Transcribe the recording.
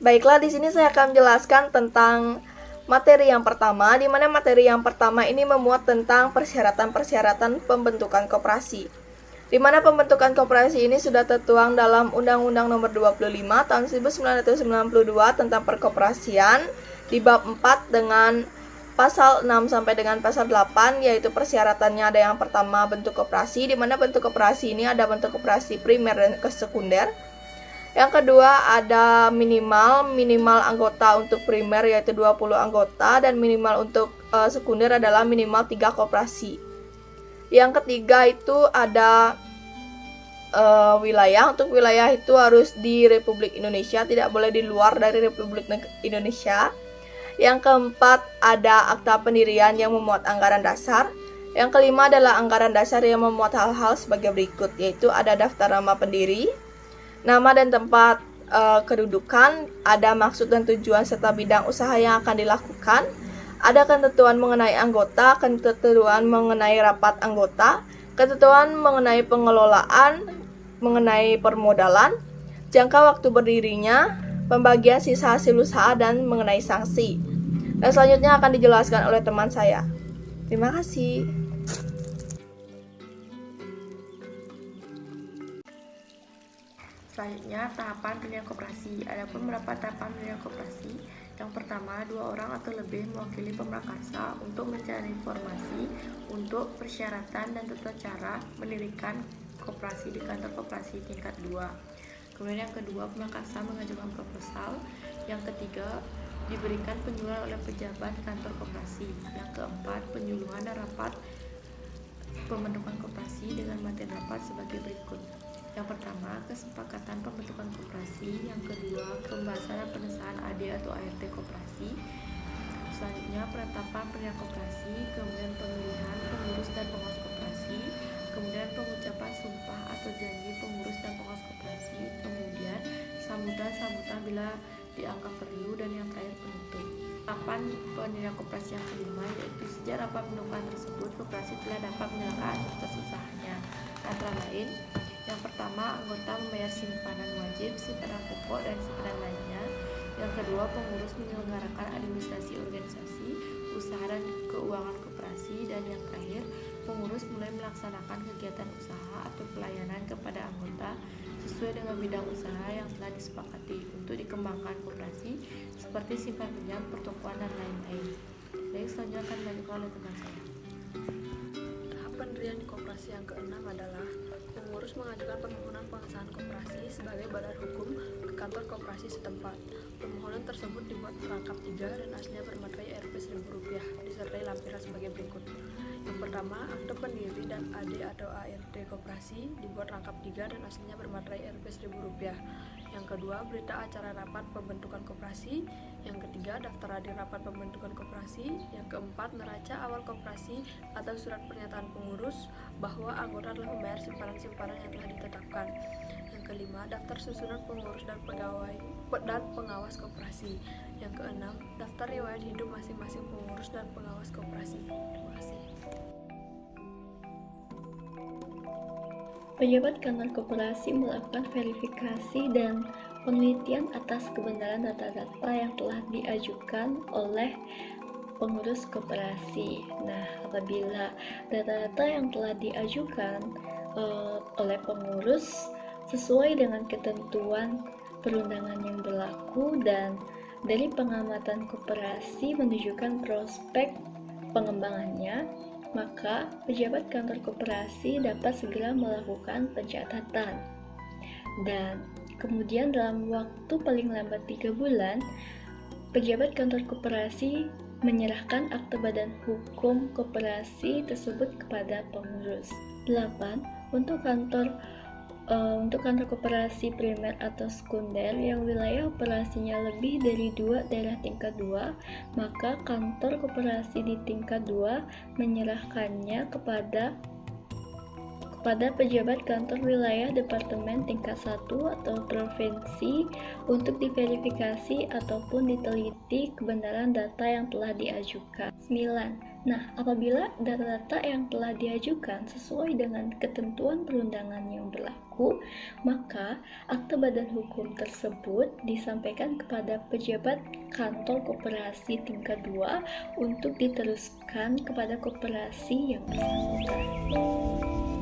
Baiklah, di sini saya akan menjelaskan tentang materi yang pertama, di mana materi yang pertama ini memuat tentang persyaratan-persyaratan pembentukan koperasi. Di mana pembentukan koperasi ini sudah tertuang dalam Undang-Undang Nomor 25 Tahun 1992 tentang perkoperasian di bab 4 dengan pasal 6 sampai dengan pasal 8, yaitu persyaratannya ada yang pertama bentuk koperasi, di mana bentuk koperasi ini ada bentuk koperasi primer dan sekunder. Yang kedua ada minimal anggota untuk primer yaitu 20 anggota dan minimal untuk sekunder adalah minimal 3 koperasi. Yang ketiga itu ada wilayah. Untuk wilayah itu harus di Republik Indonesia, tidak boleh di luar dari Republik Indonesia. Yang keempat ada akta pendirian yang memuat anggaran dasar. Yang kelima adalah anggaran dasar yang memuat hal-hal sebagai berikut, yaitu ada daftar nama pendiri, nama dan tempat kedudukan, ada maksud dan tujuan serta bidang usaha yang akan dilakukan, ada ketentuan mengenai anggota, ketentuan mengenai rapat anggota, ketentuan mengenai pengelolaan, mengenai permodalan, jangka waktu berdirinya, pembagian sisa hasil usaha, dan mengenai sanksi. Dan selanjutnya akan dijelaskan oleh teman saya. Terima kasih. Selanjutnya, tahapan pendirian koperasi. Adapun beberapa tahapan pendirian koperasi. Yang pertama, 2 orang atau lebih mewakili pemrakarsa untuk mencari informasi untuk persyaratan dan tata cara mendirikan koperasi di kantor koperasi tingkat 2. Kemudian yang kedua, pemrakarsa mengajukan proposal. Yang ketiga, diberikan penyuluhan oleh pejabat kantor koperasi. Yang keempat, penyuluhan dan rapat pembentukan koperasi dengan materi rapat sebagai berikut. Yang pertama, kesepakatan pembentukan koperasi. Yang kedua, pembahasan dan pengesahan AD atau ART koperasi. Selanjutnya, penetapan pendirian koperasi, kemudian pemilihan pengurus dan pengawas koperasi, kemudian pengucapan sumpah atau janji pengurus dan pengawas koperasi, kemudian sambutan bila dianggap perlu, dan yang terakhir penutup. Tahapan pendirian koperasi yang kelima yaitu sejak rapat pembentukan tersebut, koperasi telah dapat menjalankan aktivitas usahanya, antara lain: yang pertama, anggota membayar simpanan wajib, simpanan pokok, dan simpanan lainnya. Yang kedua, pengurus menyelenggarakan administrasi organisasi, usaha dan keuangan koperasi. Dan yang terakhir, pengurus mulai melaksanakan kegiatan usaha atau pelayanan kepada anggota sesuai dengan bidang usaha yang telah disepakati untuk dikembangkan koperasi, seperti simpan pinjam, pertokoan, dan lain-lain. Baik, selanjutnya akan dilanjutkan oleh teman saya. Tahap pendirian koperasi yang keenam adalah pengurus mengajukan permohonan pengesahan koperasi sebagai badan hukum ke kantor koperasi setempat. Permohonan tersebut dibuat perangkap 3 dan aslinya bermaterai Rp1.000 disertai lampiran sebagai berikut. Yang pertama, akte pendiri dan AD atau ART koperasi dibuat rangkap 3 dan aslinya bermaterai Rp1.000. Yang kedua, berita acara rapat pembentukan koperasi. Yang ketiga, daftar hadir rapat pembentukan koperasi. Yang keempat, neraca awal koperasi atau surat pernyataan pengurus bahwa anggota telah membayar simpanan-simpanan yang telah ditetapkan. Yang kelima, daftar susunan pengurus dan pegawai dan pengawas koperasi. Yang keenam, daftar riwayat hidup masing-masing pengurus dan pengawas koperasi. Terima kasih. Pejabat kantor koperasi melakukan verifikasi dan penelitian atas kebenaran data-data yang telah diajukan oleh pengurus koperasi. Nah, apabila data-data yang telah diajukan oleh pengurus sesuai dengan ketentuan perundangan yang berlaku dan dari pengamatan koperasi menunjukkan prospek pengembangannya, maka pejabat kantor koperasi dapat segera melakukan pencatatan. Dan kemudian dalam waktu paling lambat 3 bulan, pejabat kantor koperasi menyerahkan akte badan hukum koperasi tersebut kepada pengurus. 8. Untuk kantor koperasi primer atau sekunder yang wilayah operasinya lebih dari 2 daerah tingkat 2, maka kantor koperasi di tingkat 2 menyerahkannya kepada kepada pejabat kantor wilayah departemen tingkat 1 atau provinsi untuk diverifikasi ataupun diteliti kebenaran data yang telah diajukan. 9. Nah, apabila data-data yang telah diajukan sesuai dengan ketentuan perundangan yang berlaku, maka akte badan hukum tersebut disampaikan kepada pejabat kantor koperasi tingkat 2 untuk diteruskan kepada koperasi yang bersangkutan.